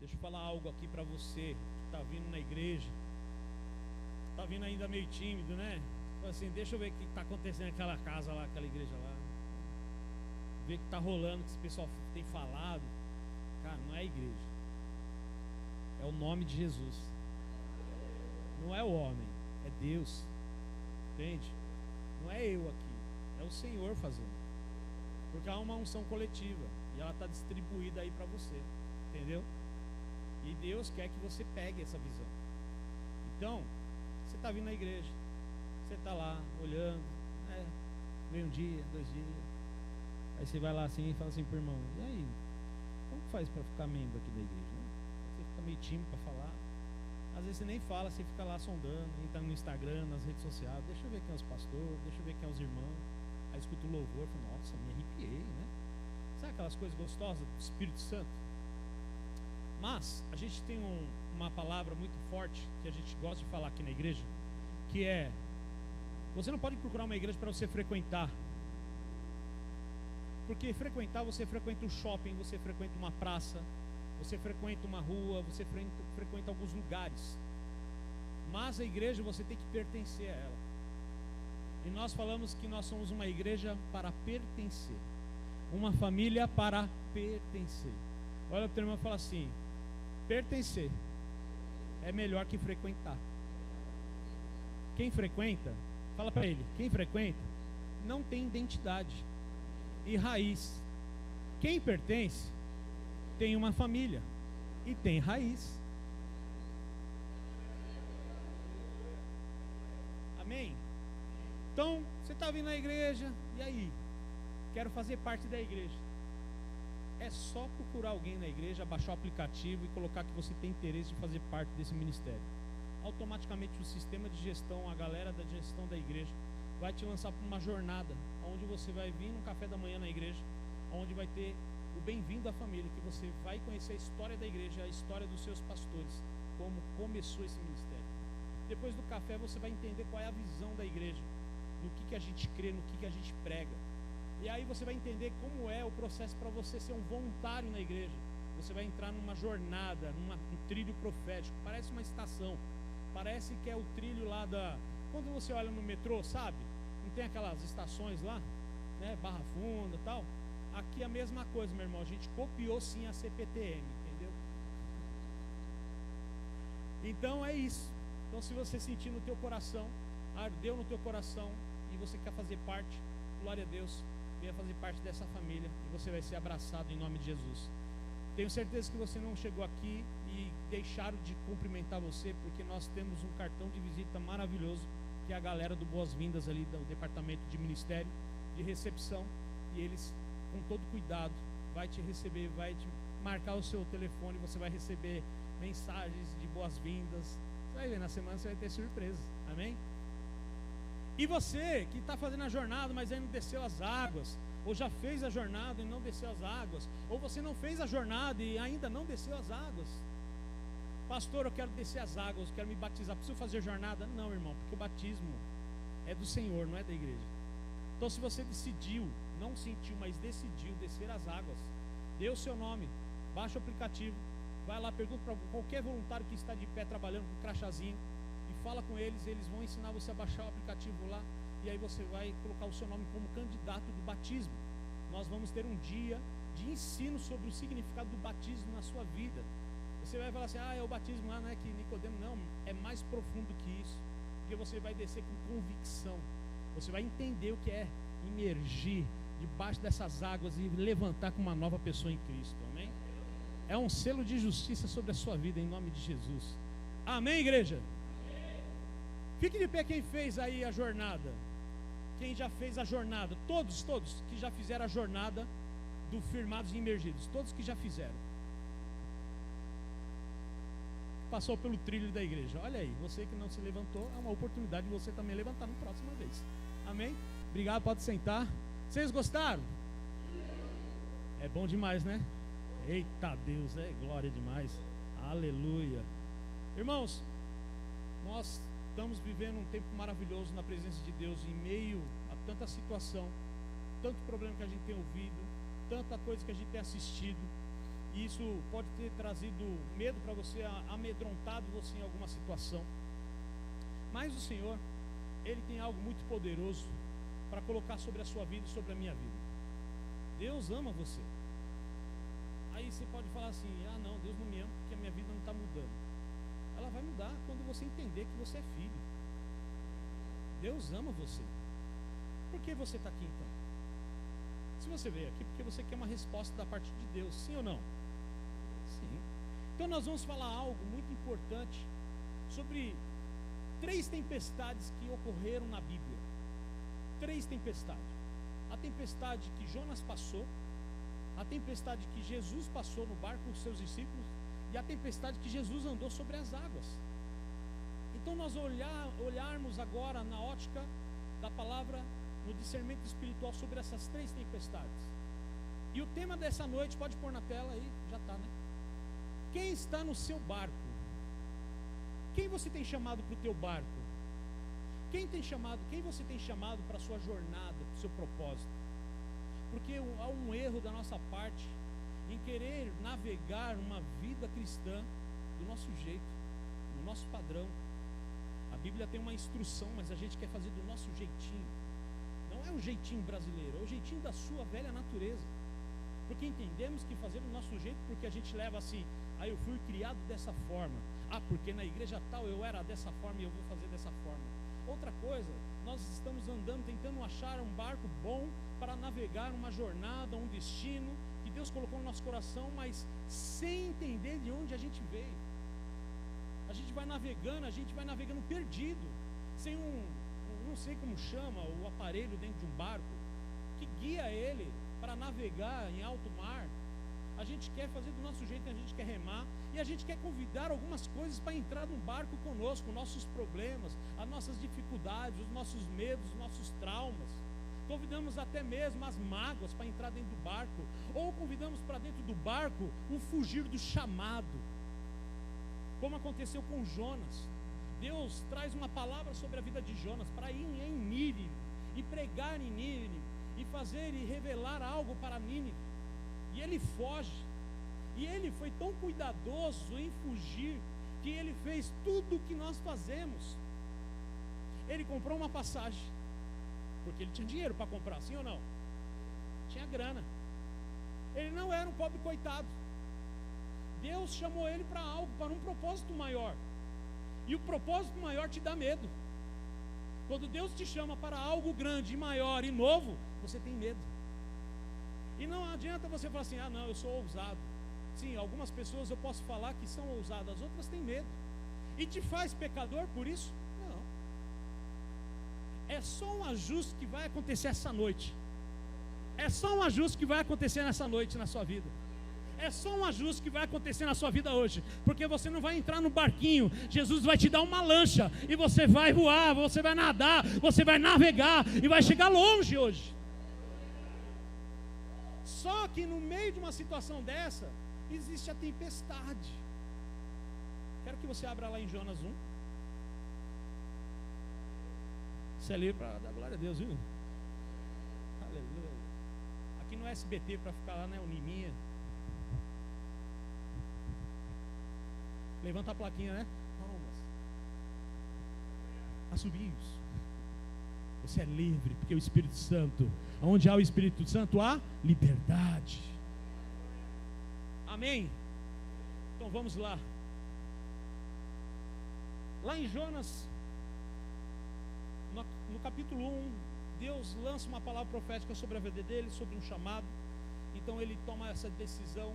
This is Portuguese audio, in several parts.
Deixa eu falar algo aqui para você que está vindo na igreja, está vindo ainda meio tímido, né? Assim, deixa eu ver o que está acontecendo naquela casa lá, aquela igreja lá. Ver o que está rolando, o que esse pessoal tem falado. Cara, não é a igreja, é o nome de Jesus. Não é o homem, é Deus. Entende? Não é eu aqui, é o Senhor fazendo. Porque há uma unção coletiva e ela está distribuída aí para você. Entendeu? E Deus quer que você pegue essa visão. Então, você está vindo na igreja, você está lá olhando, vem um dia, 2 dias. Aí você vai lá assim e fala assim pro irmão: e aí, como faz para ficar membro aqui da igreja? Né? Você fica meio tímido para falar. Às vezes você nem fala, você fica lá sondando, entra no Instagram, nas redes sociais. Deixa eu ver quem é os pastores, deixa eu ver quem é os irmãos. Aí escuta o louvor, fala: nossa, me arrepiei, né? Sabe aquelas coisas gostosas do Espírito Santo? Mas a gente tem uma palavra muito forte que a gente gosta de falar aqui na igreja, que é: você não pode procurar uma igreja para você frequentar. Porque frequentar, você frequenta o shopping, você frequenta uma praça, você frequenta uma rua, você frequenta alguns lugares. Mas a igreja você tem que pertencer a ela. E nós falamos que nós somos uma igreja para pertencer, uma família para pertencer. Olha para o teu irmão e fala assim: pertencer é melhor que frequentar. Quem frequenta, fala para ele, quem frequenta não tem identidade e raiz. Quem pertence tem uma família e tem raiz. Amém? Então, você está vindo na igreja, e aí? Quero fazer parte da igreja. É só procurar alguém na igreja, baixar o aplicativo e colocar que você tem interesse de fazer parte desse ministério. Automaticamente o sistema de gestão, a galera da gestão da igreja, vai te lançar para uma jornada, onde você vai vir no café da manhã na igreja, onde vai ter o bem-vindo à família, que você vai conhecer a história da igreja, a história dos seus pastores, como começou esse ministério. Depois do café você vai entender qual é a visão da igreja, no que a gente crê, no que a gente prega. E aí você vai entender como é o processo para você ser um voluntário na igreja. Você vai entrar numa jornada, um trilho profético. Parece uma estação, parece que é o trilho lá da... Quando você olha no metrô, sabe? Não tem aquelas estações lá, né? Barra Funda e tal. Aqui é a mesma coisa, meu irmão. A gente copiou sim a CPTM, entendeu? Então é isso. Então se você sentir no teu coração, ardeu no teu coração e você quer fazer parte, glória a Deus, venha fazer parte dessa família e você vai ser abraçado em nome de Jesus. Tenho certeza que você não chegou aqui e deixaram de cumprimentar você, porque nós temos um cartão de visita maravilhoso, que é a galera do Boas-Vindas ali do departamento de ministério, de recepção, e eles com todo cuidado vai te receber, vai te marcar o seu telefone, você vai receber mensagens de boas-vindas. Você vai ver, na semana você vai ter surpresas, amém? E você que está fazendo a jornada, mas ainda não desceu as águas, ou já fez a jornada e não desceu as águas, ou você não fez a jornada e ainda não desceu as águas. Pastor, eu quero descer as águas, eu quero me batizar, preciso fazer jornada? Não, irmão, porque o batismo é do Senhor, não é da igreja. Então se você decidiu, não sentiu, mas decidiu descer as águas, dê o seu nome, baixa o aplicativo, vai lá, pergunta para qualquer voluntário que está de pé trabalhando com um crachazinho, e fala com eles, eles vão ensinar você a baixar o aplicativo lá, e aí você vai colocar o seu nome como candidato do batismo. Nós vamos ter um dia de ensino sobre o significado do batismo na sua vida. Você vai falar assim: é o batismo lá, não é que Nicodemo. Não, é mais profundo que isso, porque você vai descer com convicção, você vai entender o que é imergir debaixo dessas águas e levantar com uma nova pessoa em Cristo, amém? É um selo de justiça sobre a sua vida, em nome de Jesus, amém, igreja? Amém. Fique de pé quem fez aí a jornada, quem já fez a jornada, todos que já fizeram a jornada do Firmados e Imergidos, todos que já fizeram, passou pelo trilho da igreja. Olha aí, você que não se levantou, é uma oportunidade de você também levantar na próxima vez, amém? Obrigado, pode sentar. Vocês gostaram? É bom demais, né? Eita Deus, é glória demais, aleluia. Irmãos, nós estamos vivendo um tempo maravilhoso na presença de Deus, em meio a tanta situação, tanto problema que a gente tem ouvido, tanta coisa que a gente tem assistido. E isso pode ter trazido medo para você, amedrontado você em alguma situação. Mas o Senhor, Ele tem algo muito poderoso para colocar sobre a sua vida e sobre a minha vida. Deus ama você. Aí você pode falar assim: ah não, Deus não me ama porque a minha vida não está mudando. Ela vai mudar quando você entender que você é filho. Deus ama você. Por que você está aqui então? Se você veio aqui porque você quer uma resposta da parte de Deus, sim ou não? Sim. Então nós vamos falar algo muito importante sobre 3 tempestades que ocorreram na Bíblia. 3 tempestades. A tempestade que Jonas passou, a tempestade que Jesus passou no barco com os seus discípulos e a tempestade que Jesus andou sobre as águas. Então nós olharmos agora na ótica da palavra, no discernimento espiritual sobre essas 3 tempestades. E o tema dessa noite, pode pôr na tela aí, já está, né? Quem está no seu barco? Quem você tem chamado para o teu barco? Quem você tem chamado para a sua jornada, para o seu propósito? Porque há um erro da nossa parte em querer navegar uma vida cristã do nosso jeito, do nosso padrão. A Bíblia tem uma instrução, mas a gente quer fazer do nosso jeitinho. Não é o jeitinho brasileiro, é o jeitinho da sua velha natureza. Porque entendemos que fazer do nosso jeito, porque a gente leva assim: ah, eu fui criado dessa forma, ah, porque na igreja tal eu era dessa forma e eu vou fazer dessa forma. Outra coisa, nós estamos andando, tentando achar um barco bom para navegar uma jornada, um destino que Deus colocou no nosso coração, mas sem entender de onde a gente veio. A gente vai navegando perdido, sem não sei como chama, o aparelho dentro de um barco, que guia ele para navegar em alto mar. A gente quer fazer do nosso jeito, a gente quer remar, e a gente quer convidar algumas coisas para entrar no barco conosco, nossos problemas, as nossas dificuldades, os nossos medos, os nossos traumas. Convidamos até mesmo as mágoas para entrar dentro do barco, ou convidamos para dentro do barco um fugir do chamado, como aconteceu com Jonas. Deus traz uma palavra sobre a vida de Jonas para ir em Nínive e pregar em Nínive e fazer e revelar algo para Nínive, e ele foge. E ele foi tão cuidadoso em fugir que ele fez tudo o que nós fazemos. Ele comprou uma passagem, porque ele tinha dinheiro para comprar, sim ou não? Tinha grana. Ele não era um pobre coitado. Deus chamou ele para algo, para um propósito maior. E o propósito maior te dá medo. Quando Deus te chama para algo grande, maior e novo, você tem medo. E não adianta você falar assim: ah não, eu sou ousado. Sim, algumas pessoas eu posso falar que são ousadas, outras têm medo. E te faz pecador por isso? Não. É só um ajuste que vai acontecer essa noite. É só um ajuste que vai acontecer nessa noite na sua vida. É só um ajuste que vai acontecer na sua vida hoje. Porque você não vai entrar no barquinho. Jesus vai te dar uma lancha e você vai voar, você vai nadar, você vai navegar e vai chegar longe hoje. Só que no meio de uma situação dessa, existe a tempestade. Quero que você abra lá em Jonas 1. Você é livre para dar glória a Deus, viu? Aleluia. Aqui no SBT para ficar lá, né? O Niminha. Levanta a plaquinha, né? Palmas. Assobios. Você é livre, porque o Espírito Santo, onde há o Espírito Santo, há liberdade. Amém? Então vamos lá. Lá em Jonas, no capítulo 1, Deus lança uma palavra profética sobre a vida dele, sobre um chamado. Então ele toma essa decisão.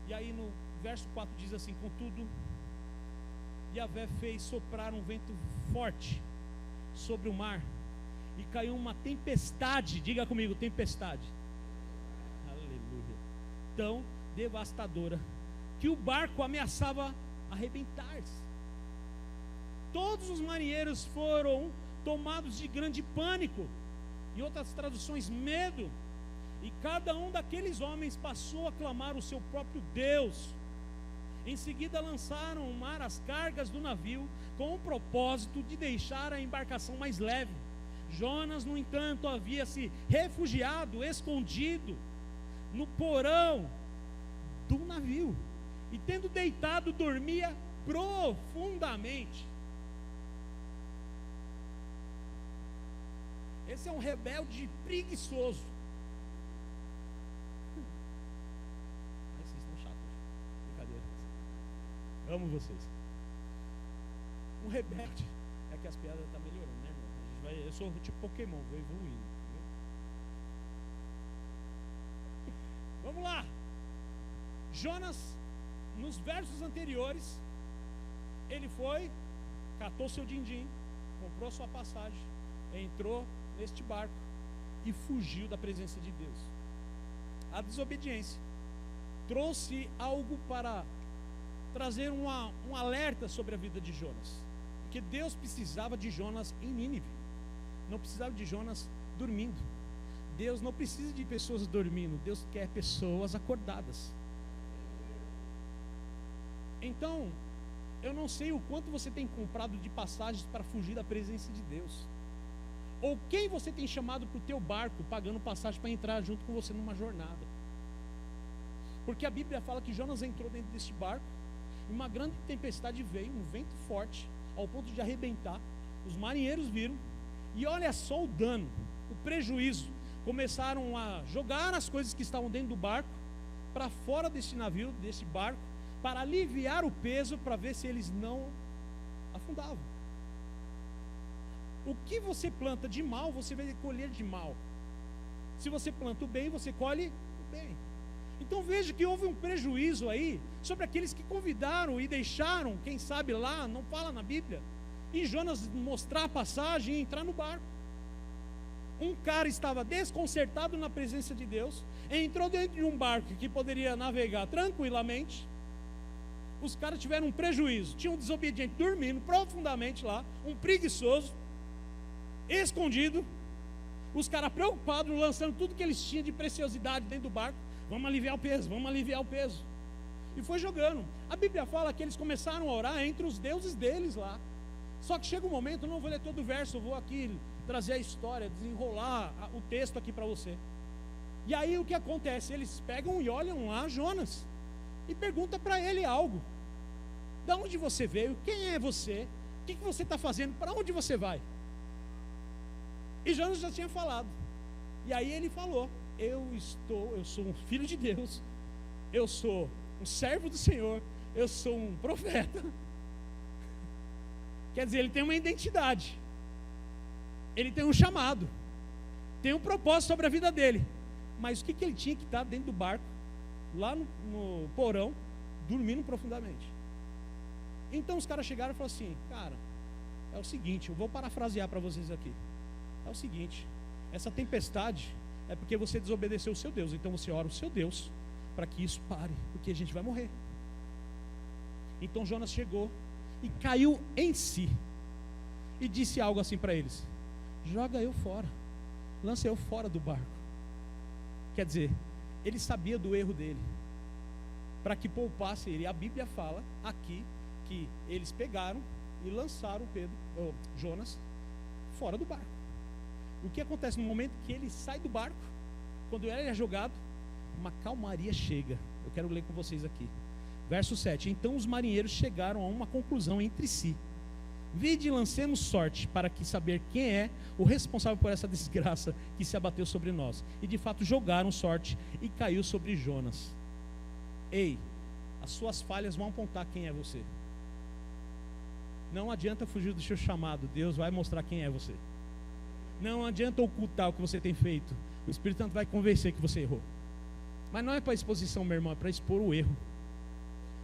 E aí no verso 4 diz assim: contudo, Yahvé fez soprar um vento forte sobre o mar, e caiu uma tempestade. Diga comigo, tempestade. Aleluia. Tão devastadora que o barco ameaçava arrebentar-se. Todos os marinheiros foram tomados de grande pânico, em outras traduções, medo, e cada um daqueles homens passou a clamar o seu próprio Deus. Em seguida lançaram ao mar as cargas do navio, com o propósito de deixar a embarcação mais leve. Jonas, no entanto, havia se refugiado, escondido no porão do navio, e tendo deitado, dormia profundamente. Esse é um rebelde preguiçoso. Ai, vocês estão chatos. Brincadeira. Amo vocês. Um rebelde. É que as piadas estão melhorando, né, irmão? Eu sou tipo Pokémon, vou evoluindo. Entendeu? Vamos lá. Jonas, nos versos anteriores, ele foi, catou seu din-din, comprou sua passagem, entrou neste barco e fugiu da presença de Deus. A desobediência trouxe algo para trazer um alerta sobre a vida de Jonas, porque Deus precisava de Jonas em Nínive, não precisava de Jonas dormindo. Deus não precisa de pessoas dormindo, Deus quer pessoas acordadas. Então, eu não sei o quanto você tem comprado de passagens para fugir da presença de Deus, ou quem você tem chamado para o teu barco, pagando passagem para entrar junto com você numa jornada. Porque a Bíblia fala que Jonas entrou dentro desse barco, e uma grande tempestade veio, um vento forte, ao ponto de arrebentar. Os marinheiros viram, e olha só o dano, o prejuízo. Começaram a jogar as coisas que estavam dentro do barco para fora desse navio, desse barco, para aliviar o peso, para ver se eles não afundavam. O que você planta de mal, você vai colher de mal. Se você planta o bem, você colhe o bem. Então veja que houve um prejuízo aí sobre aqueles que convidaram e deixaram, quem sabe lá, não fala na Bíblia, e Jonas mostrar a passagem e entrar no barco. Um cara estava desconcertado na presença de Deus, entrou dentro de um barco que poderia navegar tranquilamente. Os caras tiveram um prejuízo, tinha um desobediente dormindo profundamente lá, um preguiçoso, escondido, os caras preocupados, lançando tudo que eles tinham de preciosidade dentro do barco. Vamos aliviar o peso, vamos aliviar o peso. E foi jogando. A Bíblia fala que eles começaram a orar entre os deuses deles lá. Só que chega um momento, eu não vou ler todo o verso, eu vou aqui trazer a história, desenrolar o texto aqui para você. E aí o que acontece? Eles pegam e olham lá Jonas e perguntam para ele algo. Da onde você veio? Quem é você? O que você está fazendo? Para onde você vai? E Jonas já tinha falado. E aí ele falou: eu sou um filho de Deus, eu sou um servo do Senhor, eu sou um profeta. Quer dizer, ele tem uma identidade, ele tem um chamado, tem um propósito sobre a vida dele. Mas o que ele tinha que estar dentro do barco, lá no porão, dormindo profundamente? Então os caras chegaram e falaram assim: cara, é o seguinte, eu vou parafrasear para vocês aqui. É o seguinte, essa tempestade é porque você desobedeceu o seu Deus. Então você ora o seu Deus para que isso pare, porque a gente vai morrer. Então Jonas chegou e caiu em si e disse algo assim para eles: joga eu fora, lança eu fora do barco. Quer dizer, ele sabia do erro dele, para que poupasse ele. A Bíblia fala aqui que eles pegaram e lançaram Jonas fora do barco. O que acontece no momento que ele sai do barco? Quando ele é jogado, uma calmaria chega. Eu quero ler com vocês aqui. Verso 7. Então os marinheiros chegaram a uma conclusão entre si: vide e lancemos sorte, para que saber quem é o responsável por essa desgraça que se abateu sobre nós. E de fato jogaram sorte e caiu sobre Jonas. Ei, as suas falhas vão apontar quem é você. Não adianta fugir do seu chamado, Deus vai mostrar quem é você. Não adianta ocultar o que você tem feito, o Espírito Santo vai convencer que você errou. Mas não é para exposição, meu irmão, é para expor o erro.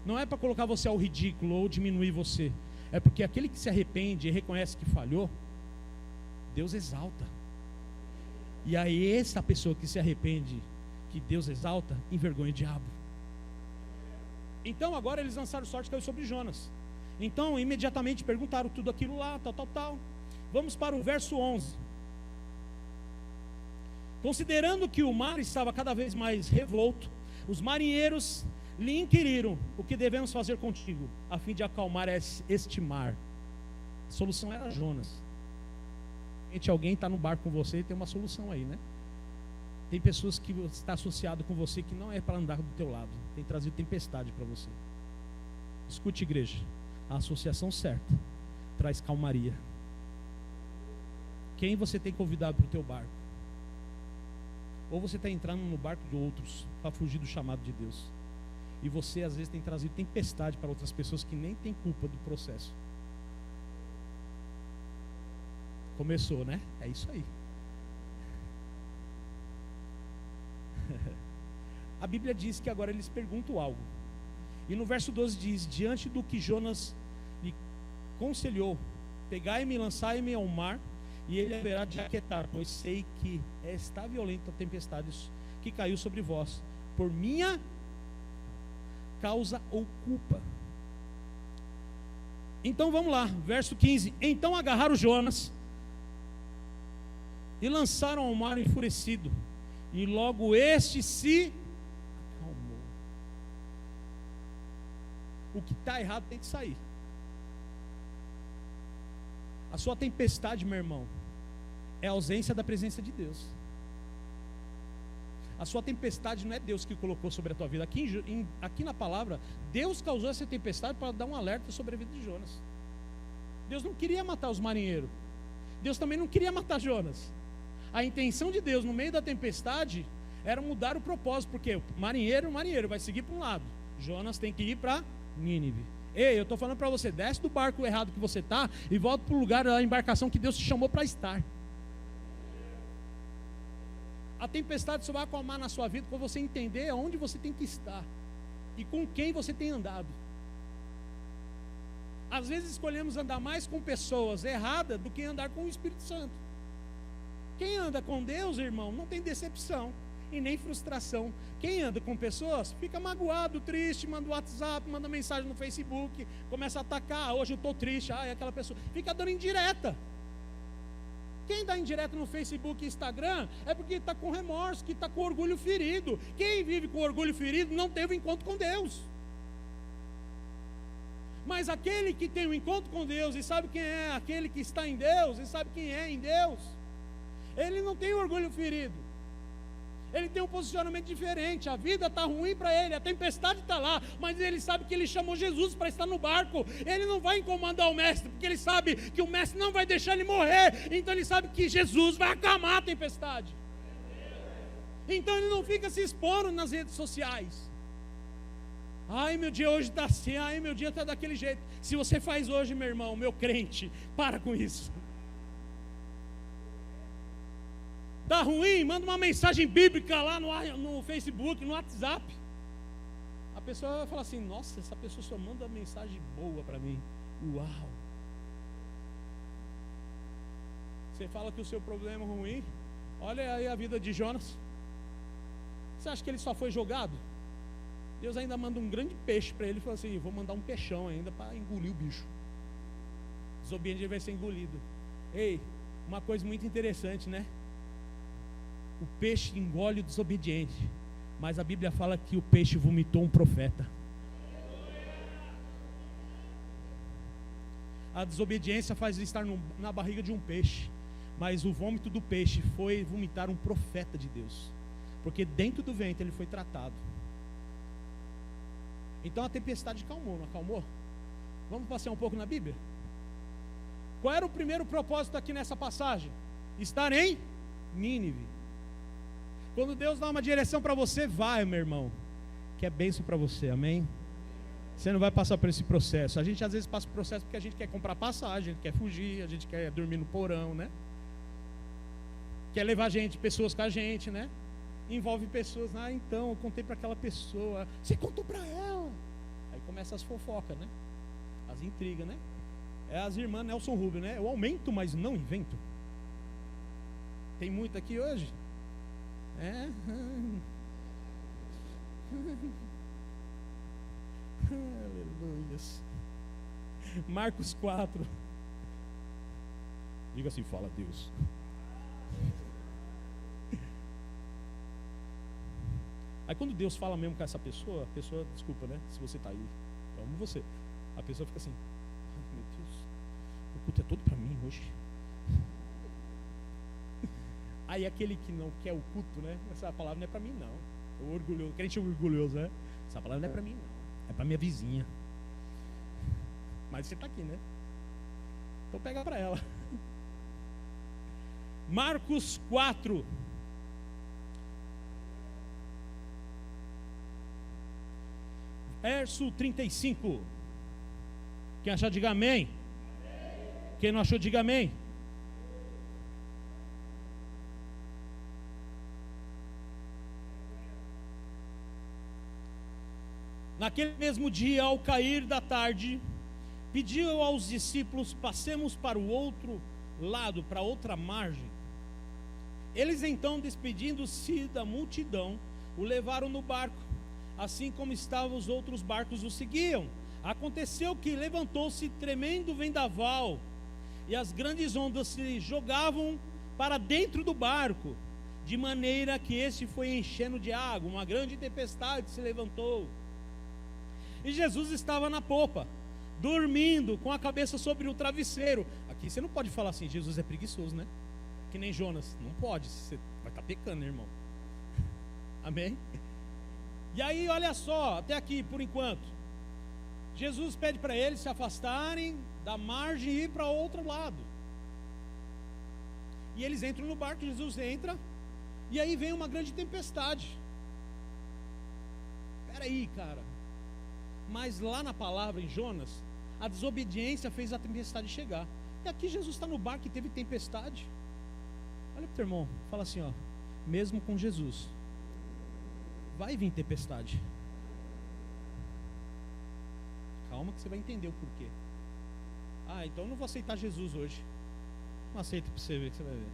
Não é para colocar você ao ridículo ou diminuir você. É porque aquele que se arrepende e reconhece que falhou, Deus exalta. E aí essa pessoa que se arrepende, que Deus exalta, envergonha o diabo. Então agora eles lançaram sorte, caiu sobre Jonas. Então imediatamente perguntaram tudo aquilo lá, tal. Vamos para o verso 11. Considerando que o mar estava cada vez mais revolto, os marinheiros lhe inquiriram: o que devemos fazer contigo, a fim de acalmar este mar? A solução era Jonas. Alguém está no barco com você e tem uma solução aí, né? Tem pessoas que está associado com você que não é para andar do teu lado, tem trazido tempestade para você. Escute, igreja, a associação certa traz calmaria. Quem você tem convidado para o teu barco? Ou você está entrando no barco de outros para fugir do chamado de Deus? E você às vezes tem trazido tempestade para outras pessoas que nem têm culpa do processo. Começou, né? É isso aí. A Bíblia diz que agora eles perguntam algo. E no verso 12 diz: diante do que Jonas lhe conselhou, pegai-me e lançai-me ao mar, e ele haverá de aquietar, pois sei que está violenta a tempestade que caiu sobre vós, por minha causa ou culpa. Então vamos lá, verso 15. Então agarraram Jonas e lançaram ao mar enfurecido, e logo este se acalmou. O que está errado tem que sair. A sua tempestade, meu irmão, é a ausência da presença de Deus. A sua tempestade não é Deus que colocou sobre a tua vida. Aqui na palavra, Deus causou essa tempestade para dar um alerta sobre a vida de Jonas. Deus não queria matar os marinheiros. Deus também não queria matar Jonas. A intenção de Deus no meio da tempestade era mudar o propósito, porque o marinheiro vai seguir para um lado, Jonas tem que ir para Nínive. Ei, eu estou falando para você, desce do barco errado que você está e volta para o lugar da embarcação que Deus te chamou para estar. A tempestade só vai acalmar na sua vida quando você entender onde você tem que estar e com quem você tem andado. Às vezes escolhemos andar mais com pessoas erradas do que andar com o Espírito Santo. Quem anda com Deus, irmão, não tem decepção e nem frustração. Quem anda com pessoas fica magoado, triste, manda WhatsApp, manda mensagem no Facebook, começa a atacar: hoje eu estou triste, é aquela pessoa, fica dando indireta. Quem dá indireta no Facebook e Instagram é porque está com remorso, que está com orgulho ferido. Quem vive com orgulho ferido não teve um encontro com Deus. Mas aquele que tem um encontro com Deus e sabe quem é aquele que está em Deus, e sabe quem é em Deus, ele não tem orgulho ferido. Ele tem um posicionamento diferente. A vida está ruim para ele, a tempestade está lá, mas ele sabe que ele chamou Jesus para estar no barco. Ele não vai incomodar o mestre, porque ele sabe que o mestre não vai deixar ele morrer. Então ele sabe que Jesus vai acalmar a tempestade. Então ele não fica se expondo nas redes sociais. Ai, meu dia hoje está assim, ai, meu dia está daquele jeito. Se você faz hoje, meu irmão, meu crente, para com isso. Está ruim? Manda uma mensagem bíblica lá no Facebook, no WhatsApp. A pessoa vai falar assim: nossa, essa pessoa só manda mensagem boa para mim. Uau! Você fala que o seu problema é ruim. Olha aí a vida de Jonas. Você acha que ele só foi jogado? Deus ainda manda um grande peixe para ele e fala assim: vou mandar um peixão ainda para engolir o bicho. Desobediente vai ser engolido. Ei, uma coisa muito interessante, né? O peixe engole o desobediente, mas a Bíblia fala que o peixe vomitou um profeta. A desobediência faz ele estar na barriga de um peixe, mas o vômito do peixe foi vomitar um profeta de Deus, porque dentro do ventre ele foi tratado. Então a tempestade calmou, não acalmou? Vamos passear um pouco na Bíblia? Qual era o primeiro propósito aqui nessa passagem? Estar em Nínive. Quando Deus dá uma direção para você, vai, meu irmão, que é bênção para você, amém? Você não vai passar por esse processo. A gente às vezes passa por processo porque a gente quer comprar passagem, a gente quer fugir, a gente quer dormir no porão, né? Quer levar pessoas com a gente, né? Envolve pessoas: então, eu contei para aquela pessoa, você contou para ela. Aí começa as fofocas, né? As intrigas, né? É as irmãs Nelson Rubio, né? Eu aumento, mas não invento. Tem muito aqui hoje? Aleluia. Marcos 4. Diga assim: fala Deus. Aí quando Deus fala mesmo com essa pessoa, a pessoa, desculpa, né? Se você está aí, eu amo você. A pessoa fica assim: ai, meu Deus, o culto é todo para mim hoje. Aí aquele que não quer o culto, né? Essa palavra não é para mim, não. O orgulhoso, crente orgulhoso, né? Essa palavra não é para mim, não. É para minha vizinha. Mas você está aqui, né? Então pega para ela. Marcos 4. Verso 35. Quem achar, diga amém. Quem não achou, diga amém. Naquele mesmo dia, ao cair da tarde, pediu aos discípulos: passemos para o outro lado, para outra margem. Eles então, despedindo-se da multidão, o levaram no barco, assim como estavam os outros barcos o seguiam. Aconteceu que levantou-se tremendo vendaval, e as grandes ondas se jogavam para dentro do barco, de maneira que este foi enchendo de água. Uma grande tempestade se levantou. E Jesus estava na popa, dormindo, com a cabeça sobre o travesseiro. Aqui você não pode falar assim: Jesus é preguiçoso, né? Que nem Jonas. Não pode, você vai estar pecando, né, irmão? Amém? E aí, olha só, até aqui, por enquanto, Jesus pede para eles se afastarem da margem e ir para outro lado. E eles entram no barco, Jesus entra, e aí vem uma grande tempestade. Espera aí, cara. Mas lá na palavra, em Jonas, a desobediência fez a tempestade chegar. E aqui Jesus está no barco e teve tempestade. Olha para o teu irmão, fala assim, ó: mesmo com Jesus, vai vir tempestade. Calma que você vai entender o porquê. Ah, então eu não vou aceitar Jesus hoje. Não aceita para você ver, que você vai ver.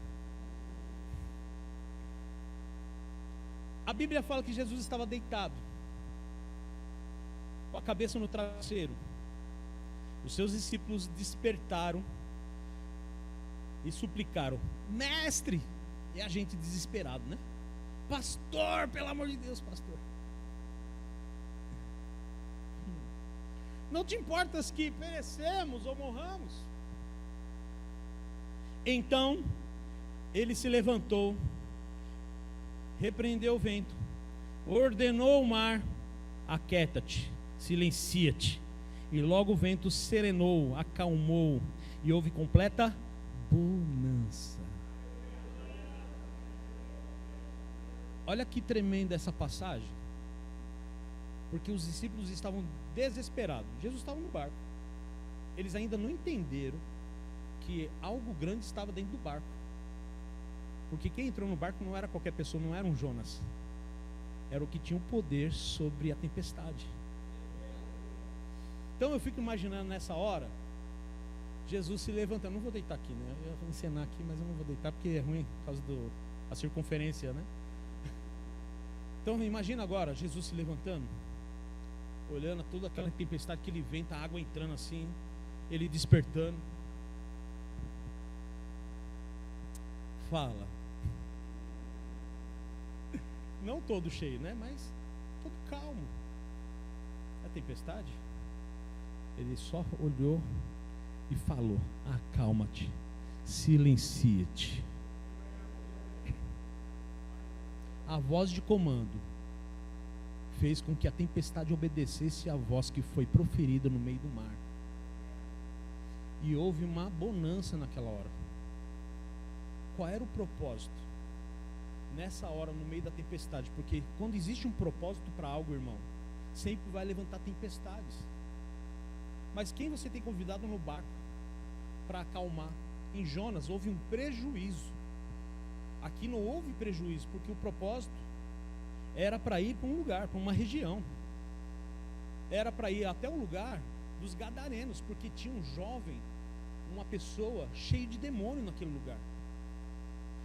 A Bíblia fala que Jesus estava deitado, com a cabeça no travesseiro. Os seus discípulos despertaram e suplicaram: mestre! E a gente desesperado, né? Pastor, pelo amor de Deus, pastor, não te importas que perecemos ou morramos? Então ele se levantou, repreendeu o vento, ordenou o mar: aquieta-te, silencia-te. E logo o vento serenou, acalmou, e houve completa bonança. Olha que tremenda essa passagem, porque os discípulos estavam desesperados. Jesus estava no barco, eles ainda não entenderam que algo grande estava dentro do barco, porque quem entrou no barco não era qualquer pessoa, não era um Jonas, era o que tinha o poder sobre a tempestade. Então eu fico imaginando nessa hora, Jesus se levantando. Não vou deitar aqui, né? Eu vou encenar aqui, mas eu não vou deitar porque é ruim por causa da circunferência, né? Então imagina agora Jesus se levantando, olhando toda aquela tempestade, aquele vento, a água entrando assim, ele despertando. Fala. Não todo cheio, né? Mas todo calmo. É tempestade? Ele só olhou e falou: acalma-te, silencia-te. A voz de comando fez com que a tempestade obedecesse à voz que foi proferida no meio do mar. E houve uma bonança naquela hora. Qual era o propósito? Nessa hora, no meio da tempestade, porque quando existe um propósito para algo, irmão, sempre vai levantar tempestades. Mas quem você tem convidado no barco para acalmar? Em Jonas houve um prejuízo. Aqui não houve prejuízo, porque o propósito era para ir para um lugar, para uma região. Era para ir até o lugar dos gadarenos, porque tinha um jovem, uma pessoa cheia de demônio naquele lugar.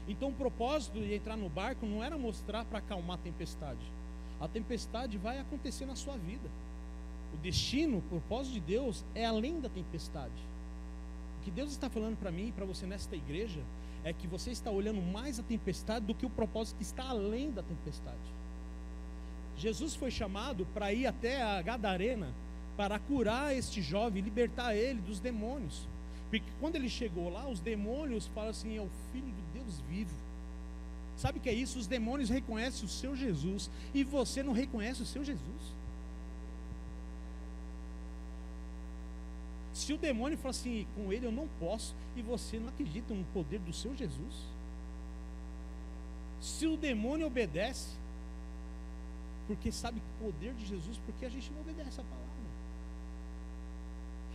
Então o propósito de entrar no barco não era mostrar para acalmar a tempestade. A tempestade vai acontecer na sua vida. O destino, o propósito de Deus é além da tempestade. O que Deus está falando para mim e para você nesta igreja é que você está olhando mais a tempestade do que o propósito que está além da tempestade. Jesus foi chamado para ir até a Gadarena para curar este jovem, libertar ele dos demônios. Porque quando ele chegou lá, os demônios falam assim: é o Filho de Deus vivo. Sabe o que é isso? Os demônios reconhecem o seu Jesus e você não reconhece o seu Jesus. Se o demônio fala assim, com ele eu não posso, e você não acredita no poder do seu Jesus. Se o demônio obedece, porque sabe o poder de Jesus, porque a gente não obedece a palavra.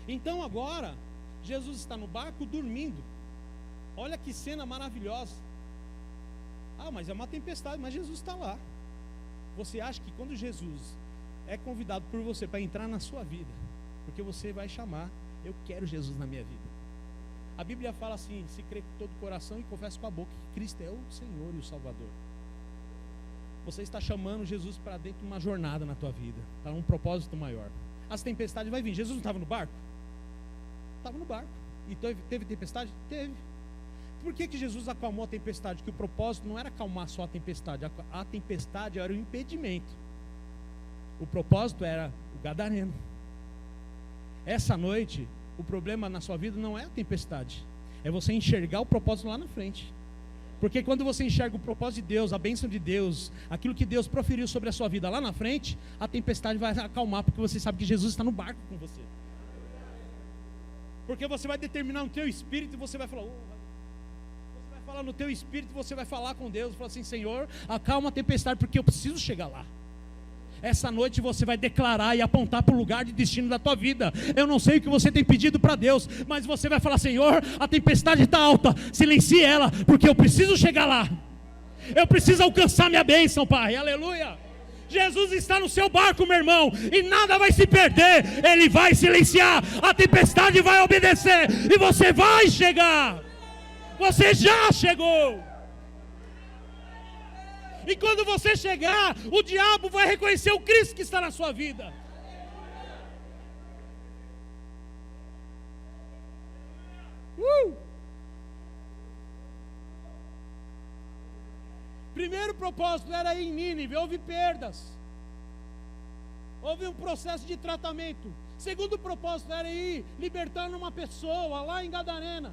Então agora, Jesus está no barco dormindo. Olha que cena maravilhosa. Ah, mas é uma tempestade, mas Jesus está lá. Você acha que quando Jesus é convidado por você para entrar na sua vida, porque você vai chamar, eu quero Jesus na minha vida. A Bíblia fala assim, se crê com todo o coração e confessa com a boca que Cristo é o Senhor e o Salvador. Você está chamando Jesus para dentro de uma jornada na tua vida, para um propósito maior. As tempestades vão vir. Jesus não estava no barco? Estava no barco. E teve tempestade? Teve. Por que Jesus acalmou a tempestade? Que o propósito não era acalmar só a tempestade. A tempestade era o impedimento. O propósito era o gadareno. Essa noite, o problema na sua vida não é a tempestade. É você enxergar o propósito lá na frente. Porque quando você enxerga o propósito de Deus, a bênção de Deus, aquilo que Deus proferiu sobre a sua vida lá na frente, a tempestade vai acalmar, porque você sabe que Jesus está no barco com você. Porque você vai determinar no teu espírito e você vai falar, você vai falar no teu espírito, você vai falar com Deus, falar assim, Senhor, acalma a tempestade, porque eu preciso chegar lá. Essa noite você vai declarar e apontar para o lugar de destino da tua vida. Eu não sei o que você tem pedido para Deus, mas você vai falar, Senhor, a tempestade está alta, silencie ela, porque eu preciso chegar lá. Eu preciso alcançar minha bênção, Pai, aleluia. Jesus está no seu barco, meu irmão, e nada vai se perder. Ele vai silenciar, a tempestade vai obedecer, e você vai chegar. Você já chegou. E quando você chegar, o diabo vai reconhecer o Cristo que está na sua vida. Primeiro propósito era ir em Nínive, houve perdas. Houve um processo de tratamento. Segundo propósito era ir libertando uma pessoa lá em Gadarena.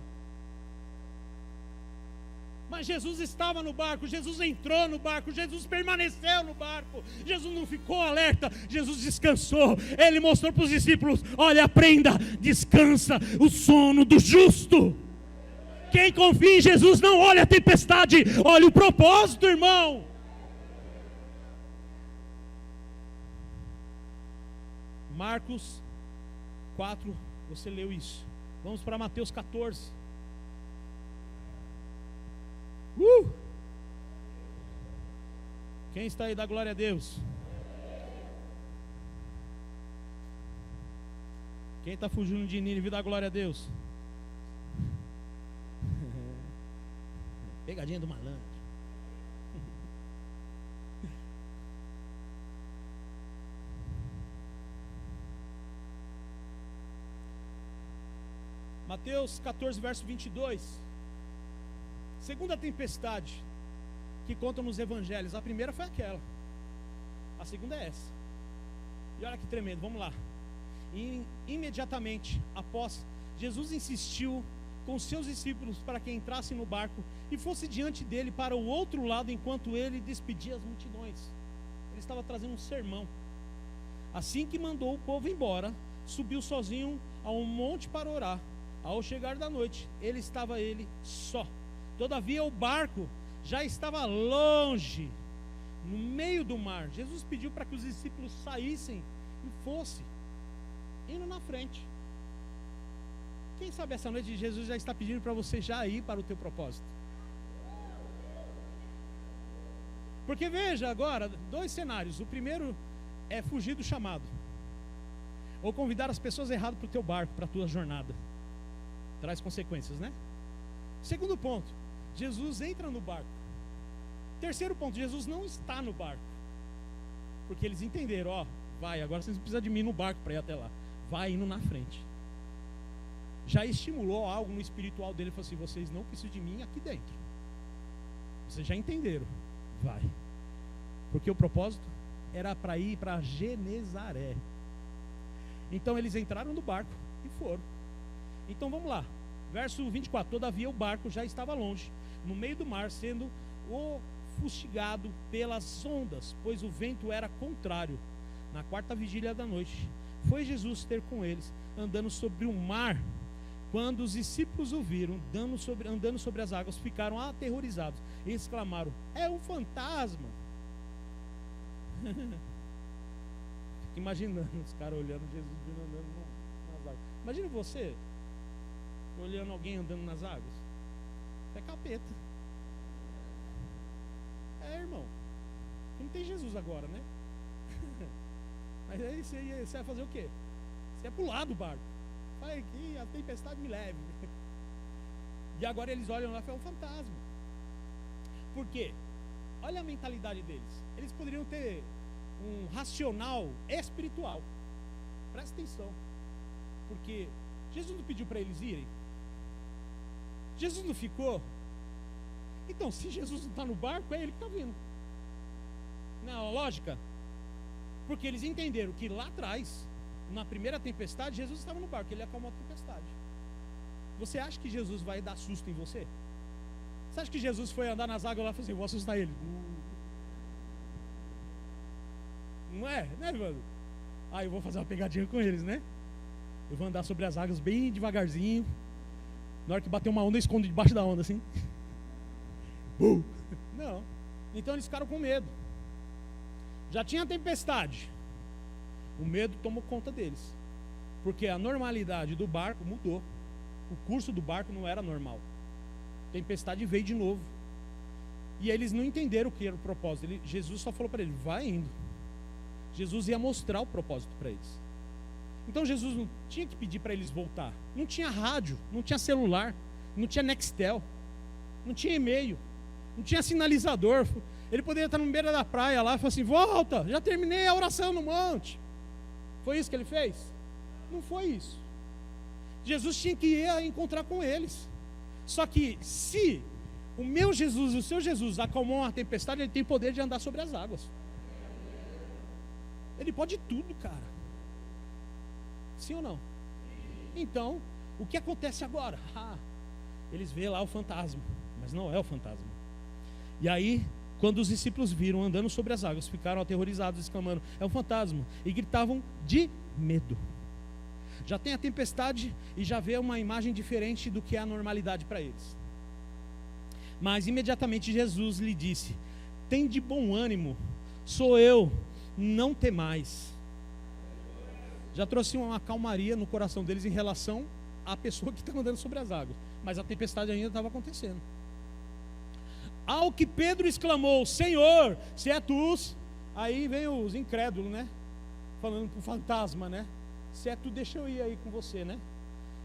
Mas Jesus estava no barco, Jesus entrou no barco, Jesus permaneceu no barco, Jesus não ficou alerta, Jesus descansou. Ele mostrou para os discípulos, olha, aprenda, descansa, o sono do justo. Quem confia em Jesus não olha a tempestade, olha o propósito, irmão. Marcos 4, você leu isso. Vamos para Mateus 14. Quem está aí, dá glória a Deus. Quem está fugindo de Nínive, dá glória a Deus. Pegadinha do malandro. Mateus 14, verso 22. Segunda tempestade que conta nos evangelhos. A primeira foi aquela, a segunda é essa. E olha que tremendo, vamos lá. E imediatamente após, Jesus insistiu com seus discípulos para que entrassem no barco e fosse diante dele para o outro lado, enquanto ele despedia as multidões. Ele estava trazendo um sermão. Assim que mandou o povo embora, subiu sozinho a um monte para orar. Ao chegar da noite, estava só. Todavia o barco já estava longe, no meio do mar. Jesus pediu para que os discípulos saíssem e fossem, indo na frente. Quem sabe essa noite Jesus já está pedindo para você já ir para o teu propósito. Porque veja agora, dois cenários. O primeiro é fugir do chamado, ou convidar as pessoas erradas para o teu barco, para a tua jornada. Traz consequências, né? Segundo ponto, Jesus entra no barco. Terceiro ponto, Jesus não está no barco, porque eles entenderam, ó, vai, agora vocês não precisam de mim no barco para ir até lá, vai indo na frente. Já estimulou algo no espiritual dele, falou assim, vocês não precisam de mim aqui dentro, vocês já entenderam, vai, porque o propósito era para ir para Genezaré. Então eles entraram no barco e foram. Então vamos lá, verso 24, todavia o barco já estava longe, no meio do mar, sendo fustigado pelas ondas, pois o vento era contrário. Na quarta vigília da noite, foi Jesus ter com eles, andando sobre o mar. Quando os discípulos o viram andando sobre as águas, ficaram aterrorizados e exclamaram: é um fantasma! Fico imaginando os caras olhando Jesus vindo andando nas águas. Imagina você olhando alguém andando nas águas. É capeta. Irmão, não tem Jesus agora, né? Mas aí você vai fazer o quê? Você vai pular do barco. Vai que a tempestade me leve. E agora eles olham lá e falam: é um fantasma. Por quê? Olha a mentalidade deles. Eles poderiam ter um racional espiritual. Presta atenção. Porque Jesus não pediu para eles irem. Jesus não ficou. Então, se Jesus não está no barco, é ele que está vindo. Não é a lógica? Porque eles entenderam que lá atrás, na primeira tempestade, Jesus estava no barco, ele acalmou a tempestade. Você acha que Jesus vai dar susto em você? Você acha que Jesus foi andar nas águas lá e falou assim: vou assustar ele? Não é? Né, mano? Ah, eu vou fazer uma pegadinha com eles, né? Eu vou andar sobre as águas bem devagarzinho. Na hora que bater uma onda, eu escondo debaixo da onda, assim. Não. Então eles ficaram com medo. Já tinha tempestade. O medo tomou conta deles. Porque a normalidade do barco mudou. O curso do barco não era normal. A tempestade veio de novo. E eles não entenderam o que era o propósito. Jesus só falou para ele: vai indo. Jesus ia mostrar o propósito para eles. Então Jesus não tinha que pedir para eles voltar. Não tinha rádio, não tinha celular, não tinha Nextel, não tinha e-mail, não tinha sinalizador. Ele poderia estar no beira da praia lá e falar assim: volta, já terminei a oração no monte. Foi isso que ele fez? Não foi isso. Jesus tinha que ir encontrar com eles. Só que se o meu Jesus e o seu Jesus acalmou uma tempestade, ele tem poder de andar sobre as águas. Ele pode tudo, cara. Sim ou não? Então, o que acontece agora? Eles veem lá o fantasma, mas não é o fantasma. E aí, quando os discípulos viram andando sobre as águas, ficaram aterrorizados, exclamando: é um fantasma, e gritavam de medo. Já tem a tempestade e já vê uma imagem diferente do que é a normalidade para eles. Mas imediatamente Jesus lhe disse: tem de bom ânimo, sou eu, não temais. Já trouxe uma calmaria no coração deles em relação à pessoa que está andando sobre as águas, mas a tempestade ainda estava acontecendo. Ao que Pedro exclamou: Senhor, se é tu. Aí vem os incrédulos, né? Falando para o fantasma, né? Se é tu, deixa eu ir aí com você, né?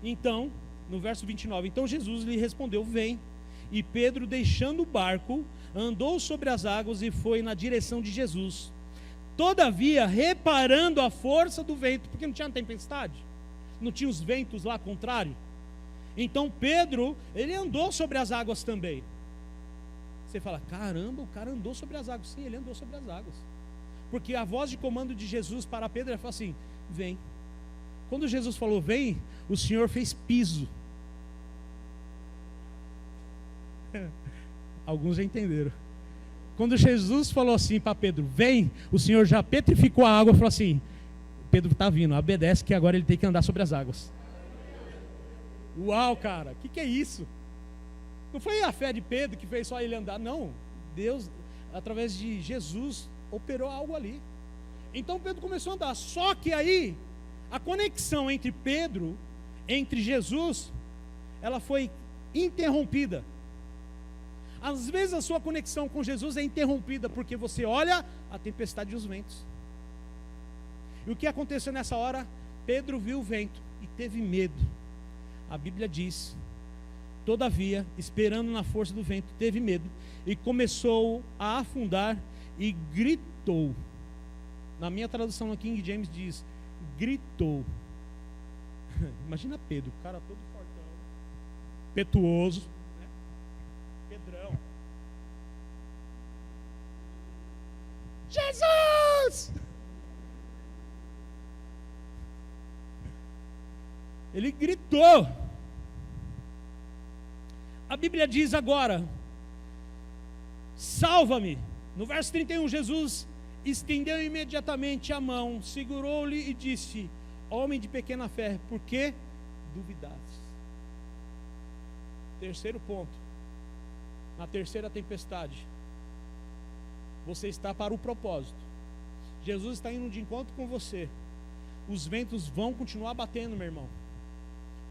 Então, no verso 29, então Jesus lhe respondeu: vem. E Pedro, deixando o barco, andou sobre as águas e foi na direção de Jesus. Todavia, reparando a força do vento, porque não tinha tempestade, não tinha os ventos lá contrário. Então Pedro, ele andou sobre as águas também. Você fala: caramba, o cara andou sobre as águas. Sim, ele andou sobre as águas. Porque a voz de comando de Jesus para Pedro, ele falou assim: vem. Quando Jesus falou vem, o Senhor fez piso. Alguns já entenderam. Quando Jesus falou assim para Pedro, vem, o Senhor já petrificou a água e falou assim: Pedro está vindo, obedece que agora ele tem que andar sobre as águas. Uau, cara, o que é isso? Não foi a fé de Pedro que fez só ele andar, não. Deus, através de Jesus, operou algo ali. Então Pedro começou a andar. Só que aí, a conexão entre Pedro, entre Jesus, ela foi interrompida. Às vezes a sua conexão com Jesus é interrompida porque você olha a tempestade e os ventos. E o que aconteceu nessa hora? Pedro viu o vento e teve medo. A Bíblia diz: todavia, esperando na força do vento, teve medo e começou a afundar e gritou. Na minha tradução na King James diz: gritou. Imagina Pedro, o cara todo fortão, petuoso, né? Pedrão. Jesus! Ele gritou. A Bíblia diz agora: salva-me. No verso 31, Jesus estendeu imediatamente a mão, segurou-lhe e disse: homem de pequena fé, por que duvidaste? Terceiro ponto, na terceira tempestade, você está para o propósito. Jesus está indo de encontro com você. Os ventos vão continuar batendo, meu irmão.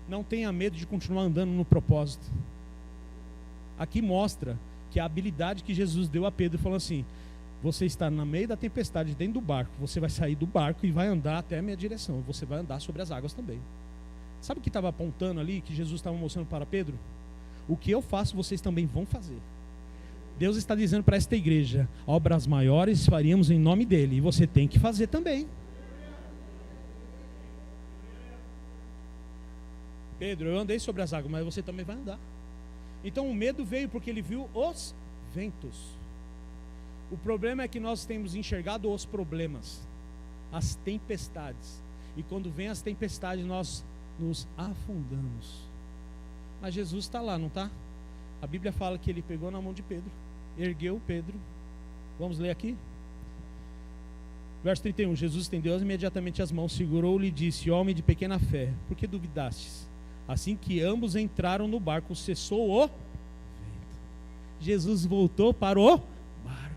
Não tenha medo de continuar andando no propósito. Aqui mostra que a habilidade que Jesus deu a Pedro, falou assim: você está no meio da tempestade, dentro do barco, você vai sair do barco e vai andar até a minha direção, você vai andar sobre as águas também. Sabe o que estava apontando ali, que Jesus estava mostrando para Pedro? O que eu faço, vocês também vão fazer. Deus está dizendo para esta igreja: obras maiores faríamos em nome dele, e você tem que fazer também. Pedro, eu andei sobre as águas, mas você também vai andar. Então o medo veio porque ele viu os ventos. O problema é que nós temos enxergado os problemas, as tempestades, e quando vem as tempestades nós nos afundamos. Mas Jesus está lá, não está? A Bíblia fala que ele pegou na mão de Pedro, ergueu Pedro. Vamos ler aqui? Verso 31, Jesus estendeu imediatamente as mãos, segurou-lhe e disse: homem de pequena fé, por que duvidastes? Assim que ambos entraram no barco, cessou o vento. Jesus voltou para o barco.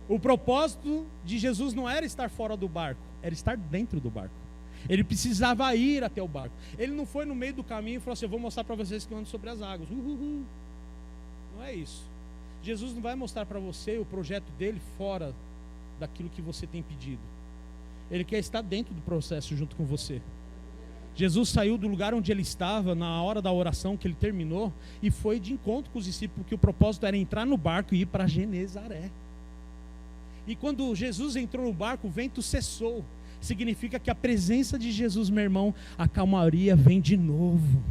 O propósito de Jesus não era estar fora do barco, era estar dentro do barco. Ele precisava ir até o barco. Ele não foi no meio do caminho e falou assim: eu vou mostrar para vocês que eu ando sobre as águas. Não é isso. Jesus não vai mostrar para você o projeto dele fora daquilo que você tem pedido. Ele quer estar dentro do processo junto com você. Jesus saiu do lugar onde ele estava na hora da oração que ele terminou e foi de encontro com os discípulos, porque o propósito era entrar no barco e ir para Genezaré. E quando Jesus entrou no barco, o vento cessou. Significa que a presença de Jesus, meu irmão, a calmaria vem de novo,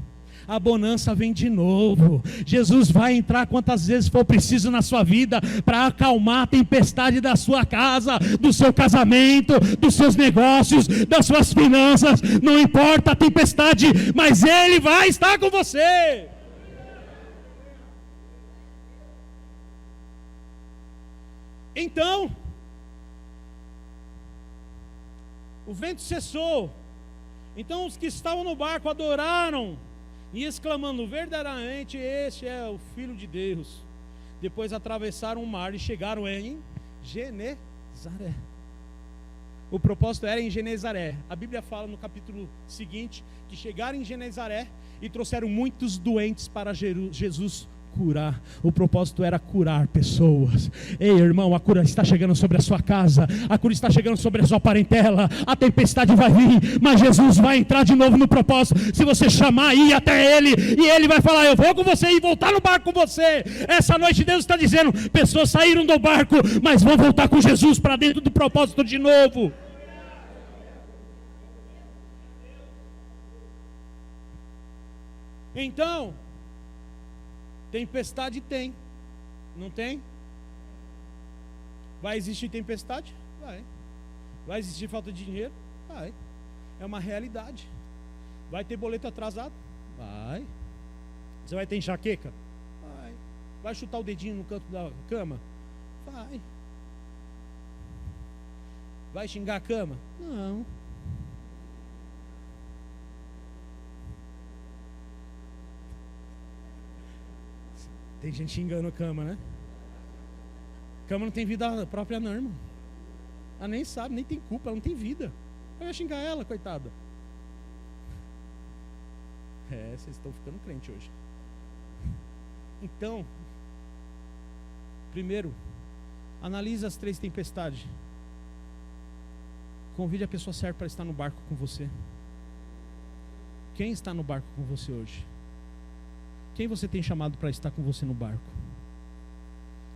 a bonança vem de novo. Jesus vai entrar quantas vezes for preciso na sua vida para acalmar a tempestade da sua casa, do seu casamento, dos seus negócios, das suas finanças. Não importa a tempestade, mas Ele vai estar com você. Então, o vento cessou. Então os que estavam no barco adoraram e exclamando: verdadeiramente este é o Filho de Deus. Depois atravessaram o mar e chegaram em Genezaré. O propósito era em Genezaré. A Bíblia fala no capítulo seguinte que chegaram em Genezaré e trouxeram muitos doentes para Jesus curar. O propósito era curar pessoas. Ei, irmão, a cura está chegando sobre a sua casa, a cura está chegando sobre a sua parentela. A tempestade vai vir, mas Jesus vai entrar de novo no propósito. Se você chamar, ir até Ele, e Ele vai falar: eu vou com você, e voltar no barco com você. Essa noite Deus está dizendo: pessoas saíram do barco, mas vão voltar com Jesus para dentro do propósito de novo. Então, tempestade tem, não tem? Vai existir tempestade? Vai. Vai existir falta de dinheiro? Vai. É uma realidade. Vai ter boleto atrasado? Vai. Você vai ter enxaqueca? Vai. Vai chutar o dedinho no canto da cama? Vai. Vai xingar a cama? Não. Tem gente xingando a cama, né? Cama não tem vida própria não, irmão. Ela nem sabe, nem tem culpa, ela não tem vida. Vai xingar ela, coitada. Vocês estão ficando crente hoje. Então, primeiro, analise as 3 tempestades. Convide a pessoa certa para estar no barco com você. Quem está no barco com você hoje? Quem você tem chamado para estar com você no barco?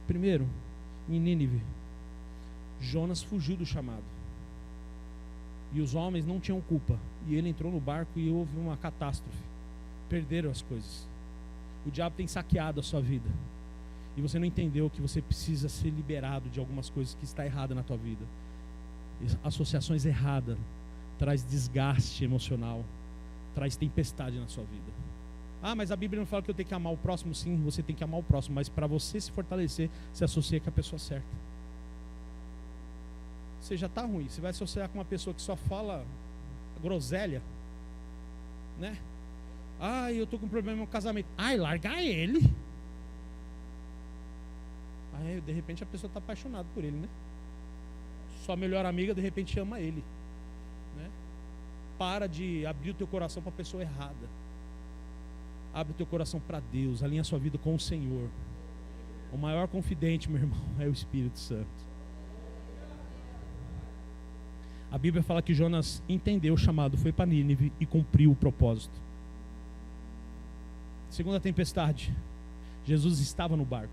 Primeiro, em Nínive, Jonas fugiu do chamado. E os homens não tinham culpa. E ele entrou no barco e houve uma catástrofe. Perderam as coisas. O diabo tem saqueado a sua vida. E você não entendeu que você precisa ser liberado de algumas coisas que está errada na tua vida. Associações erradas traz desgaste emocional, traz tempestade na sua vida. Ah, mas a Bíblia não fala que eu tenho que amar o próximo. Sim, você tem que amar o próximo, mas para você se fortalecer, se associa com a pessoa certa. Você já está ruim, você vai associar com uma pessoa que só fala groselha, né? Ah, eu estou com problema no casamento. Ai, larga ele. Aí, de repente, a pessoa está apaixonada por ele, né? Sua melhor amiga, de repente, ama ele, né? Para de abrir o teu coração para a pessoa errada. Abre o teu coração para Deus, alinha a sua vida com o Senhor. O maior confidente, meu irmão, é o Espírito Santo. A Bíblia fala que Jonas entendeu o chamado, foi para Nínive e cumpriu o propósito. Segunda tempestade, Jesus estava no barco.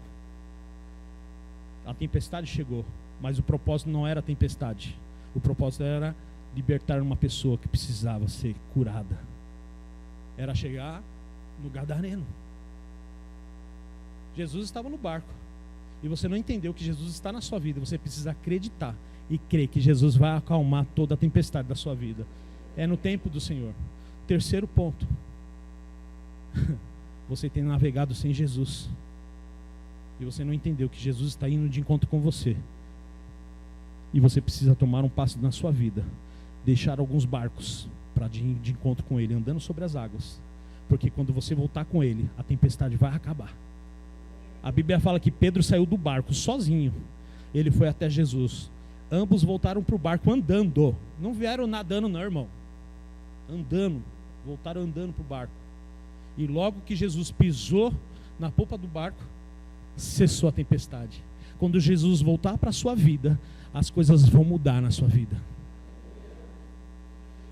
A tempestade chegou, mas o propósito não era a tempestade. O propósito era libertar uma pessoa que precisava ser curada. Era chegar no Gadareno. Jesus estava no barco e você não entendeu que Jesus está na sua vida. Você precisa acreditar e crer que Jesus vai acalmar toda a tempestade da sua vida. É no tempo do Senhor. Terceiro ponto. Você tem navegado sem Jesus e você não entendeu que Jesus está indo de encontro com você. E você precisa tomar um passo na sua vida, deixar alguns barcos para ir de encontro com Ele, andando sobre as águas. Porque quando você voltar com Ele, a tempestade vai acabar. A Bíblia fala que Pedro saiu do barco sozinho. Ele foi até Jesus. Ambos voltaram para o barco andando. Não vieram nadando não, irmão. Andando. Voltaram andando para o barco. E logo que Jesus pisou na polpa do barco, cessou a tempestade. Quando Jesus voltar para a sua vida, as coisas vão mudar na sua vida.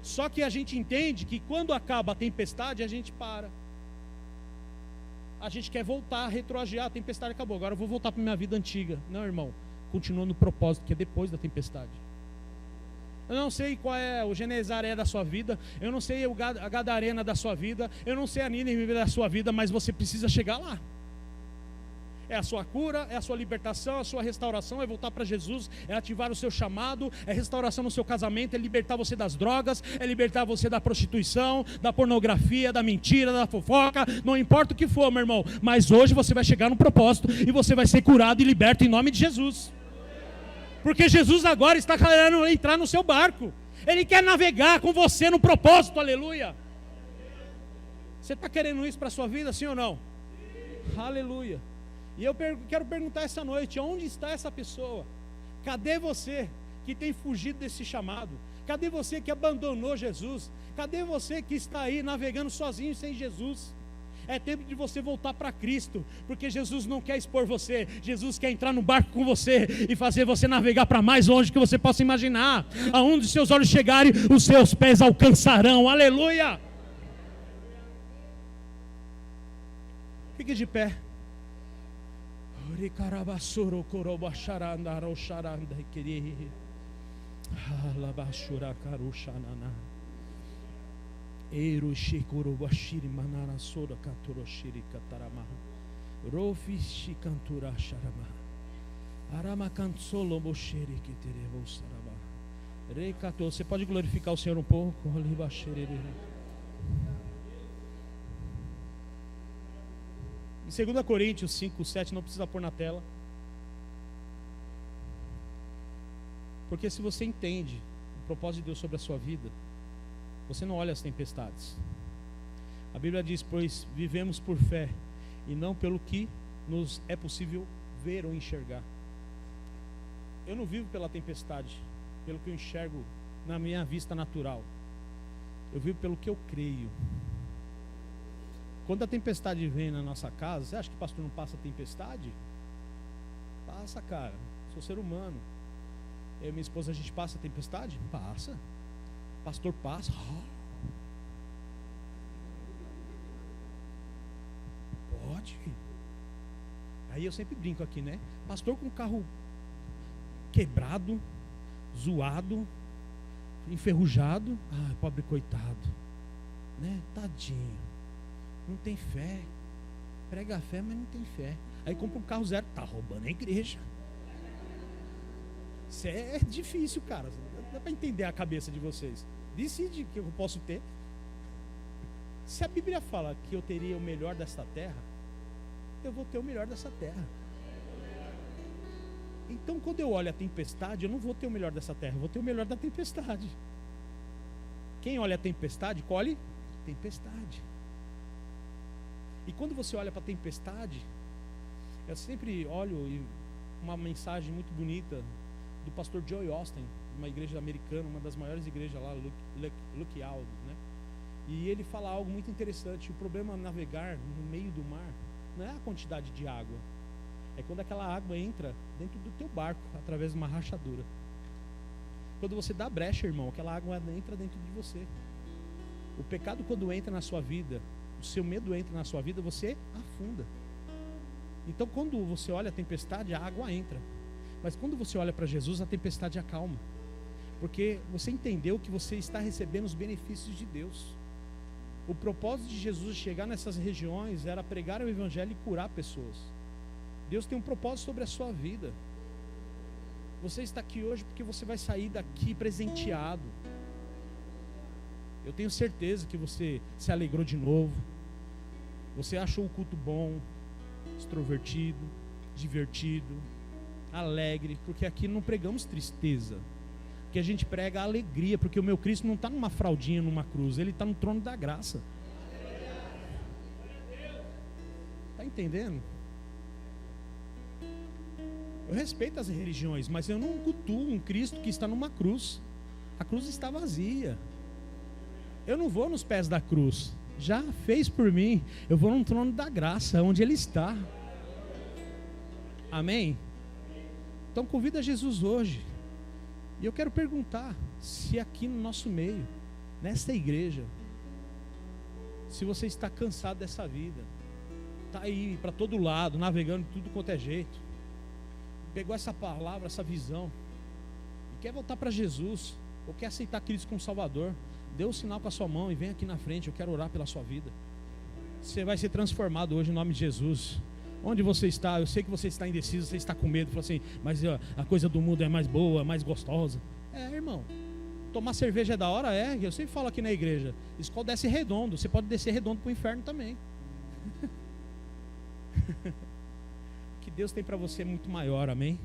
Só que a gente entende que quando acaba a tempestade, a gente para. A gente quer voltar, retroagiar, a tempestade acabou, agora eu vou voltar para minha vida antiga. Não, irmão, continua no propósito, que é depois da tempestade. Eu não sei qual é o Genezaré da sua vida, eu não sei a Gadarena da sua vida, eu não sei a Nínive da sua vida, mas você precisa chegar lá. É a sua cura, é a sua libertação, a sua restauração, é voltar para Jesus, é ativar o seu chamado, é restauração no seu casamento, é libertar você das drogas, é libertar você da prostituição, da pornografia, da mentira, da fofoca, não importa o que for, meu irmão, mas hoje você vai chegar no propósito e você vai ser curado e liberto em nome de Jesus. Porque Jesus agora está querendo entrar no seu barco, Ele quer navegar com você no propósito, aleluia. Você está querendo isso para a sua vida, sim ou não? Aleluia. E eu quero perguntar essa noite, onde está essa pessoa? Cadê você que tem fugido desse chamado? Cadê você que abandonou Jesus? Cadê você que está aí navegando sozinho sem Jesus? É tempo de você voltar para Cristo, porque Jesus não quer expor você, Jesus quer entrar no barco com você e fazer você navegar para mais longe que você possa imaginar. Aonde os seus olhos chegarem, os seus pés alcançarão, aleluia. Fique de pé. Você pode glorificar o Senhor um pouco? Em 2 Coríntios 5, 7, não precisa pôr na tela. Porque se você entende o propósito de Deus sobre a sua vida, você não olha as tempestades. A Bíblia diz: pois vivemos por fé e não pelo que nos é possível ver ou enxergar. Eu não vivo pela tempestade, pelo que eu enxergo na minha vista natural. Eu vivo pelo que eu creio. Quando a tempestade vem na nossa casa, você acha que o pastor não passa tempestade? Passa, cara. Sou ser humano. Eu e minha esposa, a gente passa tempestade? Passa. Pastor passa. Pode. Aí eu sempre brinco aqui, né? Pastor com o carro quebrado, zoado, enferrujado. Ai, pobre coitado, né? Tadinho. Não tem fé. Prega a fé, mas não tem fé. Aí compra um carro zero. Tá roubando a igreja. Isso é difícil, cara. Dá para entender a cabeça de vocês. Decide que eu posso ter. Se a Bíblia fala que eu teria o melhor desta terra, eu vou ter o melhor dessa terra. Então, quando eu olho a tempestade, eu não vou ter o melhor dessa terra, eu vou ter o melhor da tempestade. Quem olha a tempestade, colhe tempestade. E quando você olha para a tempestade, eu sempre olho uma mensagem muito bonita do pastor Joey Austin, uma igreja americana, uma das maiores igrejas lá, Lookout, né? E ele fala algo muito interessante. O problema de navegar no meio do mar não é a quantidade de água, é quando aquela água entra dentro do teu barco através de uma rachadura. Quando você dá brecha, irmão, aquela água entra dentro de você. O pecado, quando entra na sua vida, o seu medo entra na sua vida, você afunda. Então, quando você olha a tempestade, a água entra. Mas quando você olha para Jesus, a tempestade acalma. Porque você entendeu que você está recebendo os benefícios de Deus. O propósito de Jesus chegar nessas regiões era pregar o evangelho e curar pessoas. Deus tem um propósito sobre a sua vida. Você está aqui hoje porque você vai sair daqui presenteado. Eu tenho certeza que você se alegrou de novo. Você achou o culto bom, extrovertido, divertido, alegre, porque aqui não pregamos tristeza, que a gente prega alegria, porque o meu Cristo não está numa fraldinha, numa cruz, ele está no trono da graça. Está entendendo? Eu respeito as religiões, mas eu não cultuo um Cristo que está numa cruz. A cruz está vazia. Eu não vou nos pés da cruz, já fez por mim. Eu vou no trono da graça, onde ele está. Amém? Então convida Jesus hoje. E eu quero perguntar se aqui no nosso meio, nesta igreja, se você está cansado dessa vida, está aí para todo lado, navegando de tudo quanto é jeito, pegou essa palavra, essa visão, e quer voltar para Jesus, ou quer aceitar Cristo como Salvador, dê um sinal com a sua mão e vem aqui na frente, eu quero orar pela sua vida. Você vai ser transformado hoje em nome de Jesus. Onde você está, eu sei que você está indeciso, você está com medo, fala assim, mas a coisa do mundo é mais boa, mais gostosa. Irmão, tomar cerveja é da hora? Eu sempre falo aqui na igreja, escola desce redondo, você pode descer redondo para o inferno também. O que Deus tem para você é muito maior, amém?